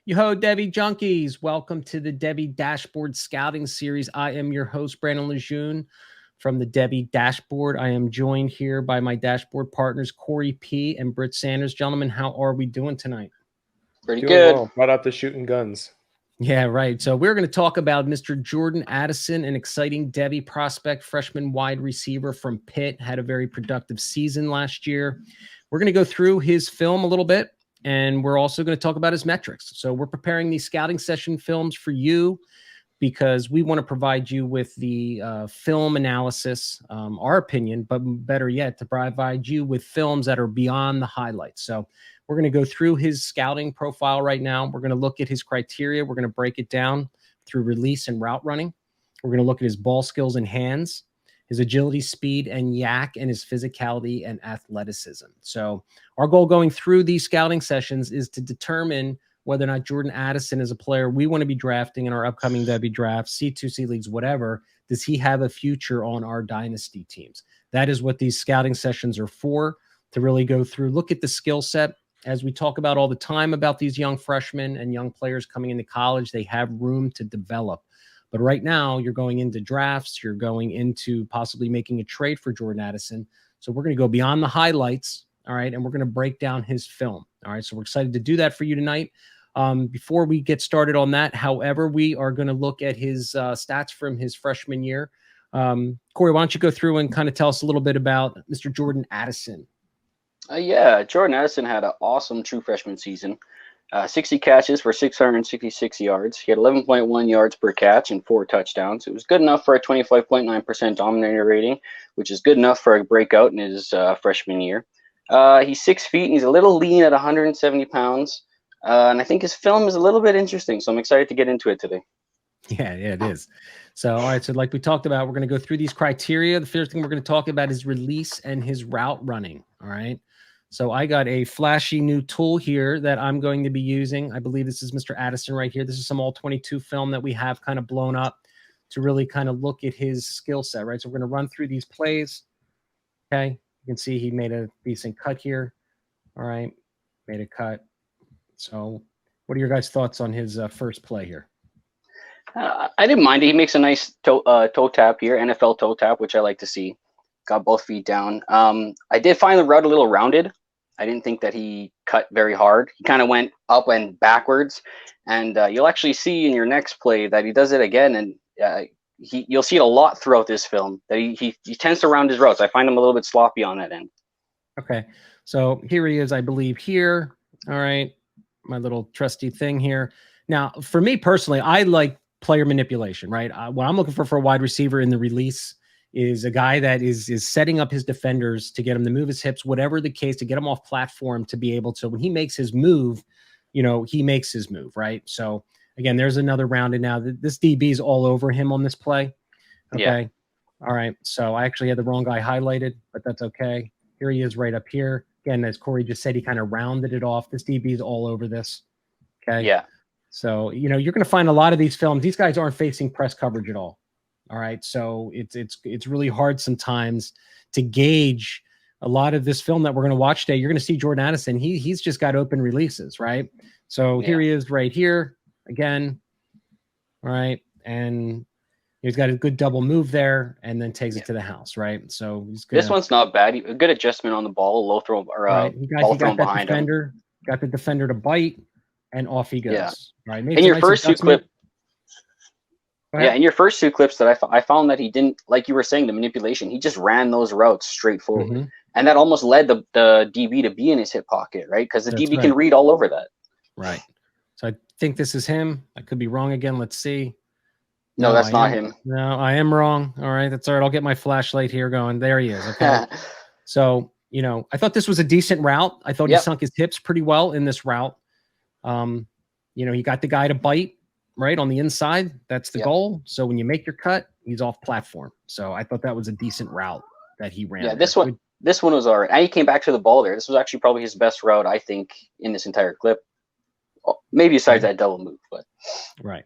Yo, Devy junkies, welcome to the Devy Dashboard Scouting Series. I am your host, Brandon Lejeune from the Devy Dashboard. I am joined here by my dashboard partners, Corey P. and Britt Sanders. Gentlemen, how are we doing tonight? Pretty Doing good. well. Right out the shooting guns. Yeah, right. So we're going to talk about Mr. Jordan Addison, an exciting Devy prospect, freshman wide receiver from Pitt, had a very productive season last year. We're going to go through his film a little bit, and we're also going to talk about his metrics. So we're preparing these scouting session films for you because we want to provide you with the film analysis, our opinion, but better yet, to provide you with films that are beyond the highlights. So we're going to go through his scouting profile right now. We're going to look at his criteria. We're going to break it down through release and route running. We're going to look at his ball skills and hands, his agility, speed, and yak, and his physicality and athleticism. So our goal going through these scouting sessions is to determine whether or not Jordan Addison is a player we want to be drafting in our upcoming Devy drafts, C2C leagues, whatever. Does he have a future on our dynasty teams? That is what these scouting sessions are for, to really go through, look at the skill set. As we talk about all the time about these young freshmen and young players coming into college, they have room to develop. But right now, you're going into drafts, you're going into possibly making a trade for Jordan Addison. So we're going to go beyond the highlights, all right, and we're going to break down his film. All right, so we're excited to do that for you tonight. Before we get started on that, however, we are going to look at his stats from his freshman year. Corey, why don't you go through and kind of tell us a little bit about Mr. Jordan Addison? Yeah, Jordan Addison had an awesome true freshman season. 60 catches for 666 yards. He had 11.1 yards per catch and 4 touchdowns. It was good enough for a 25.9% dominator rating, which is good enough for a breakout in his freshman year. He's 6 feet and he's a little lean at 170 pounds. And I think his film is a little bit interesting, so I'm excited to get into it today. Yeah, it is. So, all right. So like we talked about, we're going to go through these criteria. The first thing we're going to talk about is release and his route running. All right. So I got a flashy new tool here that I'm going to be using. I believe this is Mr. Addison right here. This is some all 22 film that we have kind of blown up to really kind of look at his skill set, right? So we're going to run through these plays. Okay. You can see he made a decent cut here. All right. Made a cut. So what are your guys' thoughts on his first play here? I didn't mind it. He makes a nice toe tap here, NFL toe tap, which I like to see. Got both feet down. I did find the route a little rounded. I didn't think that he cut very hard. He kind of went up and backwards. And you'll actually see in your next play that he does it again. And you'll see it a lot throughout this film, that he tends to round his routes. I find him a little bit sloppy on that end. Okay. So here he is, I believe, here. All right. My little trusty thing here. Now, for me personally, I like player manipulation, right? What I'm looking for a wide receiver in the release is a guy that is setting up his defenders to get him to move his hips, whatever the case, to get him off platform, to be able to, when he makes his move, he makes his move, right? So again, there's another round. And now this DB is all over him on this play. Okay. Yeah. All right. So I actually had the wrong guy highlighted, but that's okay. Here he is right up here. Again, as Corey just said, he kind of rounded it off. This DB is all over this. Okay. Yeah. So, you're going to find a lot of these films. These guys aren't facing press coverage at all. All right. So it's really hard sometimes to gauge a lot of this film that we're going to watch today. You're going to see Jordan Addison. He's just got open releases, right? So Here he is right here again. All right. And he's got a good double move there and then takes it to the house, right? So this one's not bad. A good adjustment on the ball, low throw, or right. ball thrown behind him. Got the defender to bite, and off he goes. Yeah. Right. In your first two clips. Yeah, in your first 2 clips that I found that he didn't, like you were saying, the manipulation. He just ran those routes straight forward. Mm-hmm. And that almost led the DB to be in his hip pocket, right? Because the DB can read all over that. Right. So I think this is him. I could be wrong again. Let's see. No, that's not him. No, I am wrong. All right. That's all right. I'll get my flashlight here going. There he is. Okay. So, I thought this was a decent route. I thought he sunk his hips pretty well in this route. He got the guy to bite. Right on the inside, that's the goal. So when you make your cut, he's off platform. So I thought that was a decent route that he ran. Yeah, this one was all right. And he came back to the ball there. This was actually probably his best route, I think, in this entire clip. Maybe besides that double move, but right.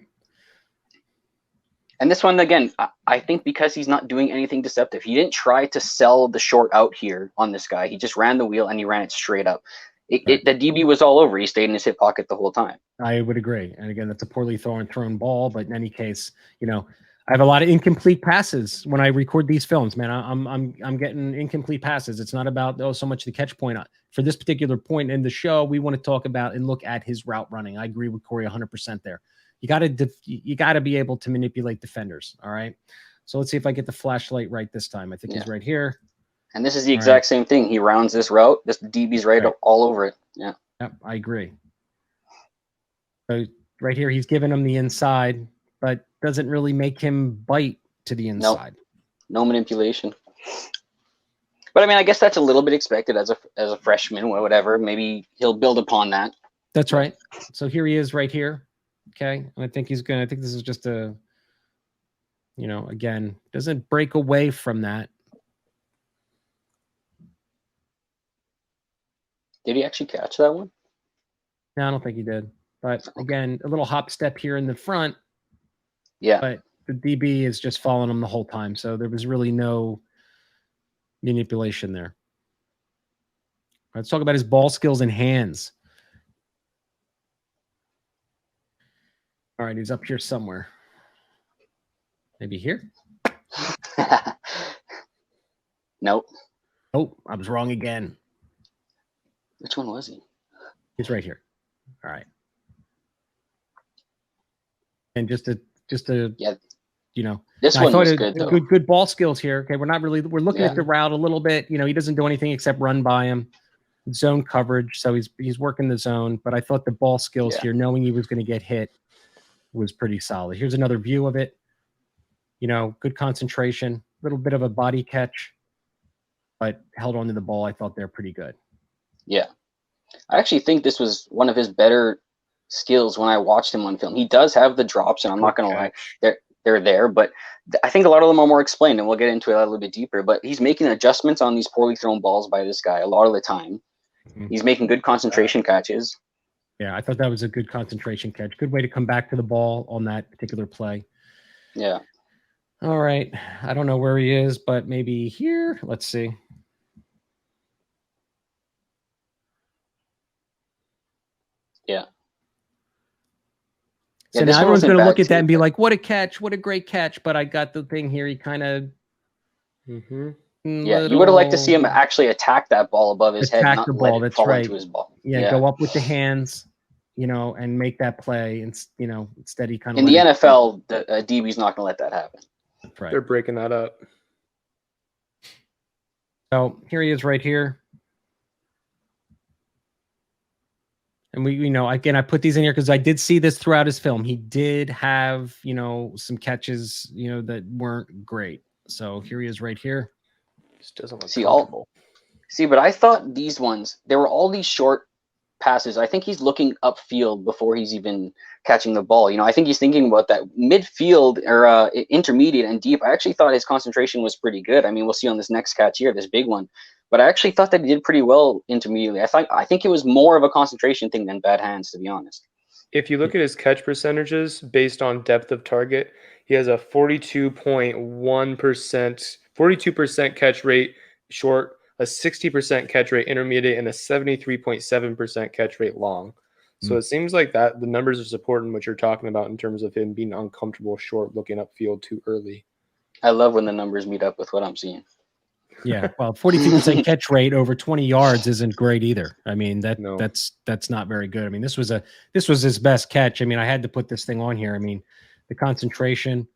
And this one again, I think because he's not doing anything deceptive, he didn't try to sell the short out here on this guy. He just ran the wheel and he ran it straight up. The DB was all over. He stayed in his hip pocket the whole time. I would agree. And again, that's a poorly thrown ball. But in any case, I have a lot of incomplete passes when I record these films, man. I'm getting incomplete passes. It's not about so much the catch point. For this particular point in the show, we want to talk about and look at his route running. I agree with Corey 100% there. You got to be able to manipulate defenders. All right. So let's see if I get the flashlight right this time. I think he's right here. And this is the exact same thing. He rounds this route. This DB's right all over it. Yeah. Yep, I agree. So right here, he's giving him the inside, but doesn't really make him bite to the inside. No manipulation. But I mean, I guess that's a little bit expected as a freshman or whatever. Maybe he'll build upon that. That's right. So here he is right here. Okay. And I think I think this is just again, doesn't break away from that. Did he actually catch that one? No, I don't think he did. But again, a little hop step here in the front. Yeah. But the DB is just following him the whole time. So there was really no manipulation there. Let's talk about his ball skills and hands. All right, he's up here somewhere. Maybe here? Nope. Oh, I was wrong again. Which one was he? He's right here. All right. And just to this one was good though. Good ball skills here. Okay, we're looking at the route a little bit. He doesn't do anything except run by him. Zone coverage, so he's working the zone. But I thought the ball skills here, knowing he was going to get hit, was pretty solid. Here's another view of it. Good concentration, a little bit of a body catch, but held onto the ball. I thought they're pretty good. Yeah. I actually think this was one of his better skills when I watched him on film. He does have the drops, and I'm not going to lie, they're there, but I think a lot of them are more explained, and we'll get into it a little bit deeper. But he's making adjustments on these poorly thrown balls by this guy a lot of the time. Mm-hmm. He's making good concentration catches. Yeah, I thought that was a good concentration catch. Good way to come back to the ball on that particular play. Yeah. All right. I don't know where he is, but maybe here. Let's see. Yeah. So now everyone's going to look at that and be like, what a catch. What a great catch. But I got the thing here. He kind of. Yeah, you would have liked to see him actually attack that ball above his head, not the ball. let it fall into his ball. Yeah, go up with the hands, and make that play. And, instead he kind of. In the NFL, the DB's not going to let that happen. Right. They're breaking that up. So here he is right here. And again, I put these in here because I did see this throughout his film. He did have, some catches, that weren't great. So here he is right here. Just doesn't look comfortable. But I thought these ones, there were all these short passes. I think he's looking upfield before he's even catching the ball. I think he's thinking about that midfield or intermediate and deep. I actually thought his concentration was pretty good. I mean, we'll see on this next catch here, this big one. But I actually thought that he did pretty well intermediately. I think it was more of a concentration thing than bad hands, to be honest. If you look at his catch percentages based on depth of target, he has a 42% catch rate short, a 60% catch rate intermediate, and a 73.7% catch rate long. So it seems like that the numbers are supporting what you're talking about in terms of him being uncomfortable short, looking upfield too early. I love when the numbers meet up with what I'm seeing. Yeah, well, 42% catch rate over 20 yards isn't great either. I mean, that's not very good. I mean, this was his best catch. I mean, I had to put this thing on here. I mean, the concentration,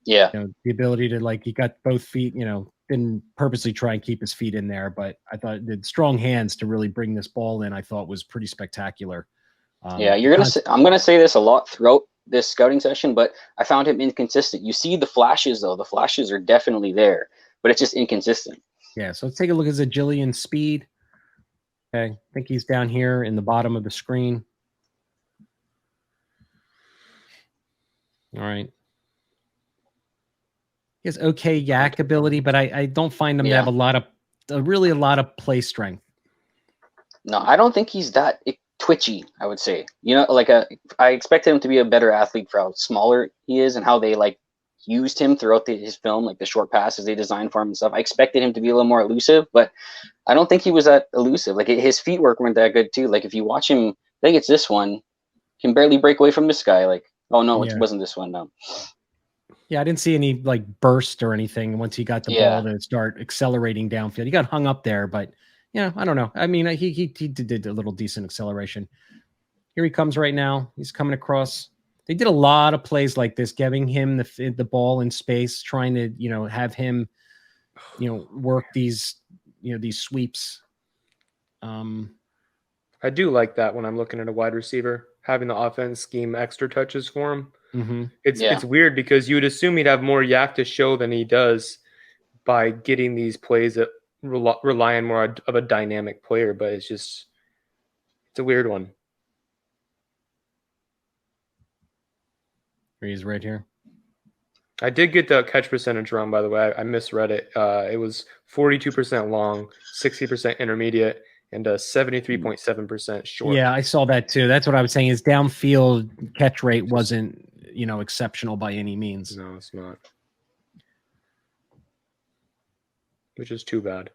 the ability to he got both feet, didn't purposely try and keep his feet in there, but I thought the strong hands to really bring this ball in, I thought was pretty spectacular. I'm going to say this a lot throughout this scouting session, but I found him inconsistent. You see the flashes though. The flashes are definitely there, but it's just inconsistent. Yeah. So let's take a look at his agility and speed. Okay. I think he's down here in the bottom of the screen. All right. He has okay yak ability, but I don't find him to have a lot of play strength. No, I don't think he's that twitchy, I would say. I expected him to be a better athlete for how smaller he is and how they used him throughout his film, like the short passes they designed for him and stuff. I expected him to be a little more elusive, but I don't think he was that elusive. Like his feet work weren't that good too. Like if you watch him, I think it's this one, he can barely break away from this guy. Like, oh no, it wasn't this one. No. Yeah, I didn't see any like burst or anything once he got the ball to start accelerating downfield. He got hung up there, but I don't know. I mean, he did a little decent acceleration. Here he comes right now. He's coming across. They did a lot of plays like this, giving him the ball in space, trying to have him work these these sweeps. I do like that when I'm looking at a wide receiver, having the offense scheme extra touches for him. Mm-hmm. It's weird because you would assume he'd have more yak to show than he does by getting these plays that rely on more of a dynamic player, but it's a weird one. He's right here. I did get the catch percentage wrong, by the way. I misread it. It was 42% long, 60% intermediate, and 73.7% short. Yeah, I saw that too. That's what I was saying. His downfield catch rate wasn't, exceptional by any means. No, it's not. Which is too bad.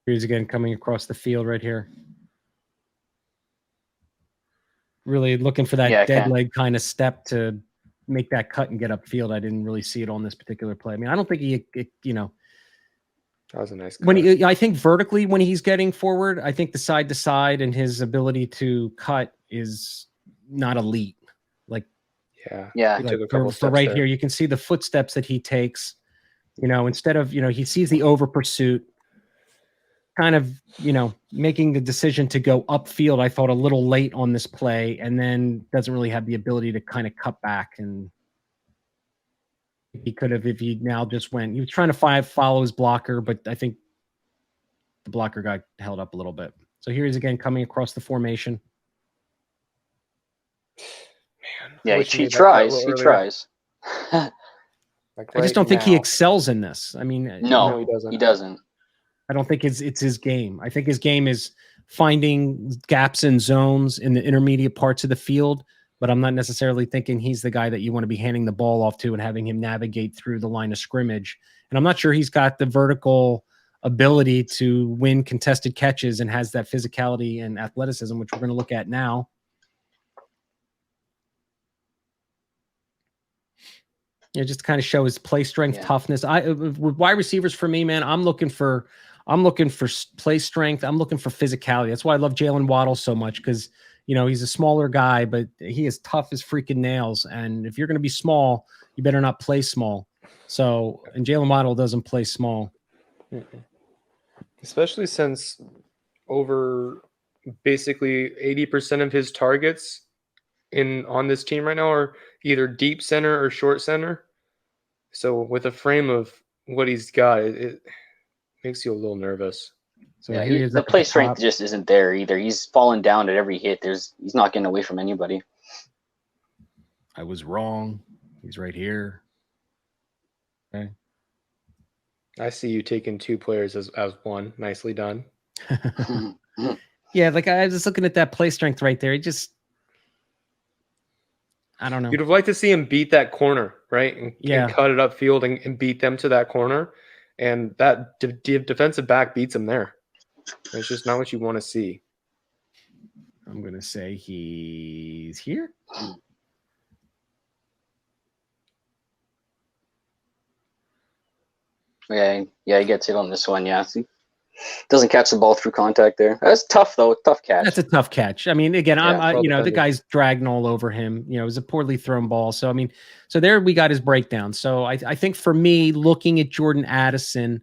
Here's again coming across the field right here. Really looking for that dead leg kind of step to make that cut and get upfield. I didn't really see it on this particular play. I mean, I don't think that was a nice cut. I think vertically when he's getting forward, I think the side to side and his ability to cut is not elite. Like, yeah. Like for right here, you can see the footsteps that he takes. Instead of he sees the over pursuit, kind of making the decision to go upfield. I thought a little late on this play, and then doesn't really have the ability to kind of cut back. And he could have, if he now just went, he was trying to follow his blocker, but I think the blocker got held up a little bit. So here he's again coming across the formation. Man, yeah, he tries. He tries. I just don't think he excels in this. I mean, no, he doesn't. I don't think it's his game. I think his game is finding gaps in zones in the intermediate parts of the field, but I'm not necessarily thinking he's the guy that you want to be handing the ball off to and having him navigate through the line of scrimmage. And I'm not sure he's got the vertical ability to win contested catches and has that physicality and athleticism, which we're going to look at now. Just to kind of show his play strength, toughness. With wide receivers for me, man, I'm looking for play strength. I'm looking for physicality. That's why I love Jalen Waddle so much, because he's a smaller guy, but he is tough as freaking nails. And if you're going to be small, you better not play small. So, and Jalen Waddle doesn't play small, especially since over basically 80% of his targets on this team right now are either deep center or short center. So with a frame of what he's got, it makes you a little nervous. So the play strength just isn't there either. He's falling down at every hit. He's not getting away from anybody. I was wrong. He's right here. Okay. I see you taking two players as one. Nicely done. Yeah, like I was just looking at that play strength right there. I don't know. You'd have liked to see him beat that corner, right? And cut it upfield and beat them to that corner. And that defensive back beats him there. It's just not what you want to see. I'm going to say he's here. Yeah, he gets it on this one. Yeah, doesn't catch the ball through contact there. That's tough though. Tough catch. That's a tough catch. I mean, again, the guy's dragging all over him. It was a poorly thrown ball. So I mean, so there we got his breakdown. So I think for me, looking at Jordan Addison,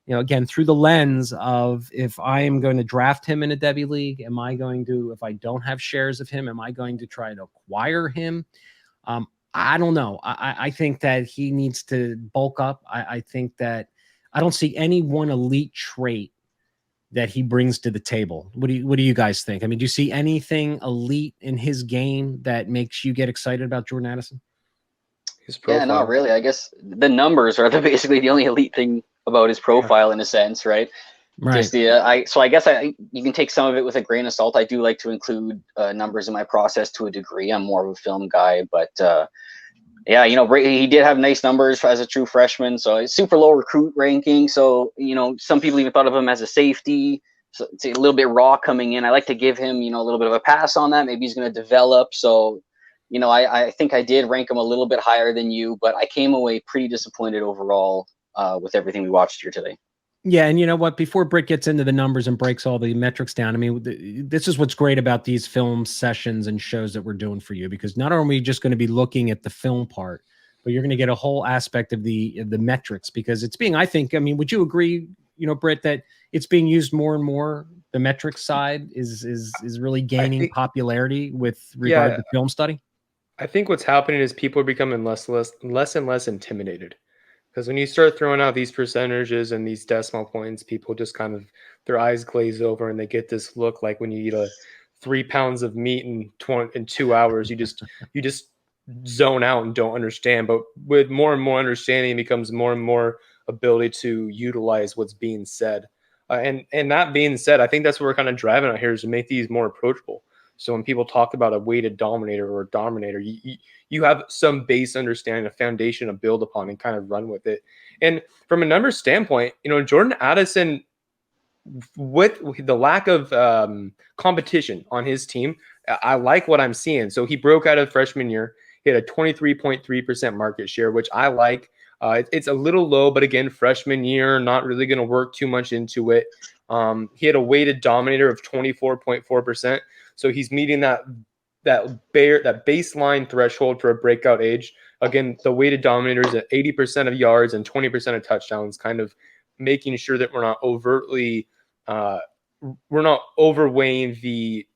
again through the lens of if I am going to draft him in a Devy league, am I going to, if I don't have shares of him, am I going to try to acquire him? I don't know. I think that he needs to bulk up. I think that I don't see any one elite trait that he brings to the table. What do you guys think? I mean, do you see anything elite in his game that makes you get excited about Jordan Addison? His profile. Yeah, not really. I guess the numbers are basically the only elite thing about his profile in a sense, right? Right. Just so I guess you can take some of it with a grain of salt. I do like to include numbers in my process to a degree. I'm more of a film guy, but yeah, he did have nice numbers as a true freshman. So it's super low recruit ranking. So some people even thought of him as a safety. So it's a little bit raw coming in. I like to give him a little bit of a pass on that. Maybe he's going to develop. So I think I did rank him a little bit higher than you, but I came away pretty disappointed overall with everything we watched here today. Yeah, and you know what? Before Britt gets into the numbers and breaks all the metrics down, I mean, this is what's great about these film sessions and shows that we're doing for you, because not only are we just going to be looking at the film part, but you're going to get a whole aspect of the metrics, because it's being, I think, I mean, would you agree, Britt, that it's being used more and more? The metrics side is really gaining popularity with regard to film study. I think what's happening is people are becoming less and less intimidated. Because when you start throwing out these percentages and these decimal points, people just kind of, their eyes glaze over and they get this look like when you eat 3 pounds of meat in 2 hours, you just zone out and don't understand. But with more and more understanding, it becomes more and more ability to utilize what's being said. And that being said, I think that's what we're kind of driving at here, is to make these more approachable. So when people talk about a weighted dominator or a dominator, you have some base understanding, a foundation to build upon and kind of run with it. And from a numbers standpoint, Jordan Addison, with the lack of competition on his team, I like what I'm seeing. So he broke out of freshman year. He had a 23.3% market share, which I like. It's a little low, but again, freshman year, not really going to work too much into it. He had a weighted dominator of 24.4%. So he's meeting that baseline threshold for a breakout age. Again, the weighted dominator is at 80% of yards and 20% of touchdowns, kind of making sure that we're not overtly we're not overweighing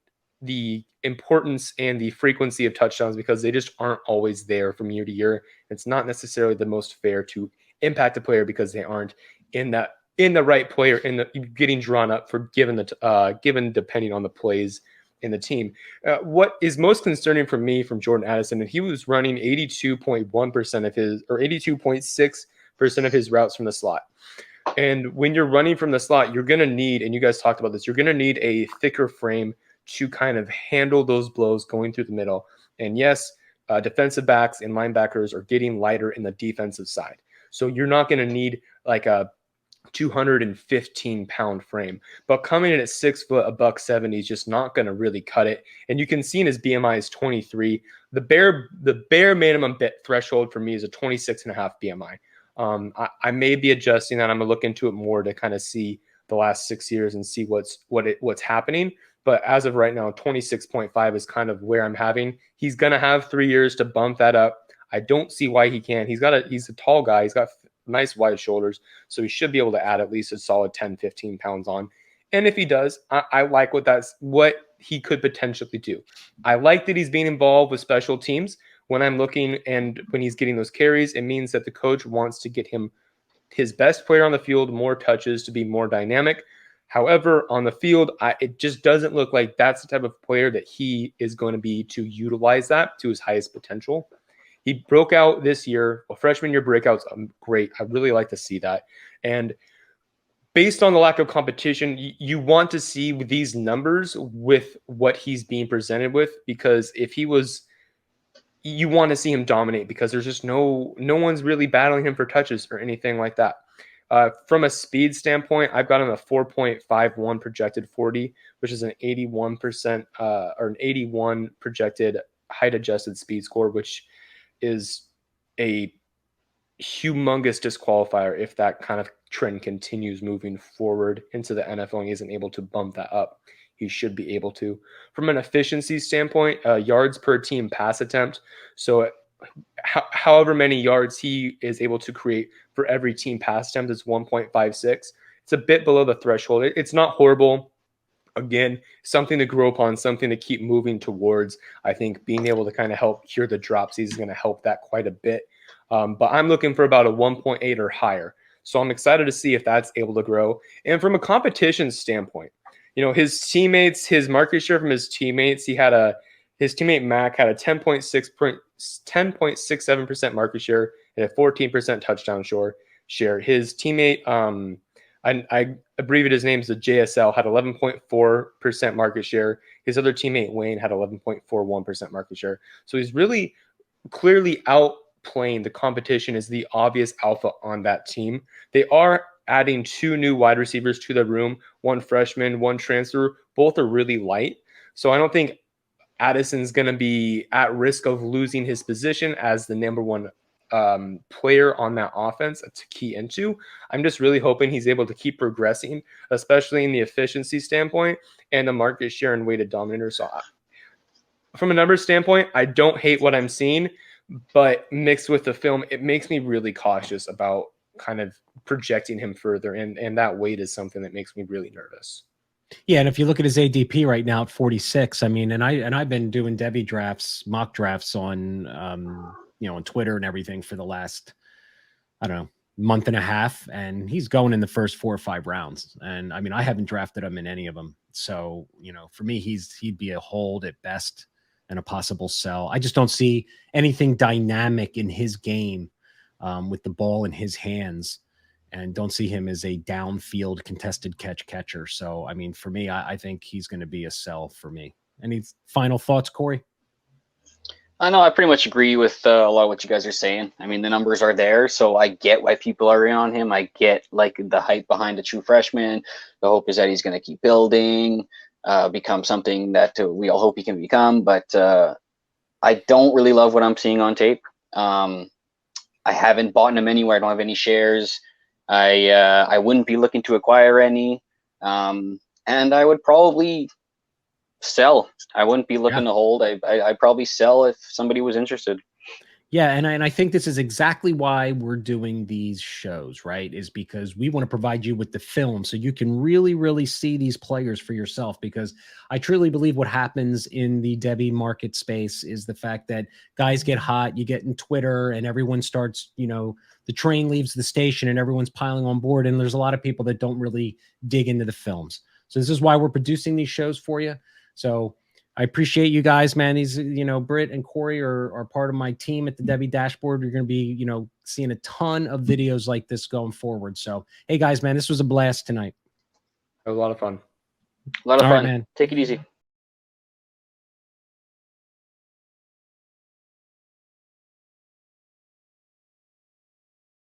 the importance and the frequency of touchdowns, because they just aren't always there from year to year. It's not necessarily the most fair to impact a player because they aren't in the right player in the getting drawn up for given depending on the plays in the team. What is most concerning for me from Jordan Addison, and he was running 82.1% of his, or 82.6% of his routes from the slot. And when you're running from the slot, you're going to need, and you guys talked about this, you're going to need a thicker frame to kind of handle those blows going through the middle. And yes, defensive backs and linebackers are getting lighter in the defensive side. So you're not going to need like a 215-pound frame, but coming in at 6 foot, $170 is just not going to really cut it. And you can see in his BMI is 23. The bare minimum bit threshold for me is a 26.5 BMI. I may be adjusting that. I'm gonna look into it more to kind of see the last 6 years and see what's happening. But as of right now, 26.5 is kind of where I'm having. He's gonna have 3 years to bump that up. I don't see why he can't. He's a tall guy. He's got nice wide shoulders, so he should be able to add at least a solid 10, 15 pounds on. And if he does, I like what he could potentially do. I like that he's being involved with special teams. When I'm looking and when he's getting those carries, it means that the coach wants to get him his best player on the field, more touches to be more dynamic. However, on the field, it just doesn't look like that's the type of player that he is going to be to utilize that to his highest potential. He broke out this year. Well, freshman year breakouts, great. I really like to see that. And based on the lack of competition, you want to see these numbers with what he's being presented with, because if he was, you want to see him dominate, because there's just no one's really battling him for touches or anything like that. From a speed standpoint, I've got him a 4.51 projected 40, which is an 81% or an 81 projected height adjusted speed score, which is a humongous disqualifier if that kind of trend continues moving forward into the NFL and he isn't able to bump that up. He should be able to. From an efficiency standpoint, yards per team pass attempt. So however many yards he is able to create for every team pass attempt is 1.56. It's a bit below the threshold. It's not horrible. Again, something to grow upon, something to keep moving towards. I think being able to kind of help cure the dropsies is going to help that quite a bit. But I'm looking for about a 1.8 or higher. So I'm excited to see if that's able to grow. And from a competition standpoint, his teammates, his market share from his teammates, his teammate Mac had a 10.67% market share and a 14% touchdown share. His teammate I abbreviated his name as the JSL, had 11.4% market share. His other teammate, Wayne, had 11.41% market share. So he's really clearly outplaying the competition as the obvious alpha on that team. They are adding 2 new wide receivers to the room, 1 freshman, 1 transfer. Both are really light. So I don't think Addison's going to be at risk of losing his position as the number 1 player on that offense to key into. I'm just really hoping he's able to keep progressing, especially in the efficiency standpoint and the market share and weighted dominator. So from a numbers standpoint, I don't hate what I'm seeing, but mixed with the film, it makes me really cautious about kind of projecting him further. And that weight is something that makes me really nervous. Yeah, and if you look at his ADP right now at 46, I mean, and I've been doing Devy drafts, mock drafts on on Twitter and everything for the last, I don't know, month and a half, and he's going in the first 4 or 5 rounds. And I mean, I haven't drafted him in any of them. So, for me, he'd be a hold at best and a possible sell. I just don't see anything dynamic in his game with the ball in his hands, and don't see him as a downfield contested catcher. So, I mean, for me, I think he's going to be a sell for me. Any final thoughts, Corey? I know I pretty much agree with a lot of what you guys are saying. I mean, the numbers are there, so I get why people are in on him. I get like the hype behind a true freshman. The hope is that he's going to keep building, become something that we all hope he can become. But I don't really love what I'm seeing on tape. I haven't bought him anywhere. I don't have any shares. I wouldn't be looking to acquire any, and I would probably sell. I wouldn't be looking to hold. I'd probably sell if somebody was interested. Yeah, and I think this is exactly why we're doing these shows, right? Is because we want to provide you with the film so you can really, really see these players for yourself. Because I truly believe what happens in the Devy market space is the fact that guys get hot, you get in Twitter, and everyone starts, the train leaves the station and everyone's piling on board. And there's a lot of people that don't really dig into the films. So this is why we're producing these shows for you. So I appreciate you guys, man. These, Britt and Corey are part of my team at the Devy dashboard. You're going to be, seeing a ton of videos like this going forward. So, hey guys, man, this was a blast tonight. A lot of fun. A lot of fun. Man. Take it easy.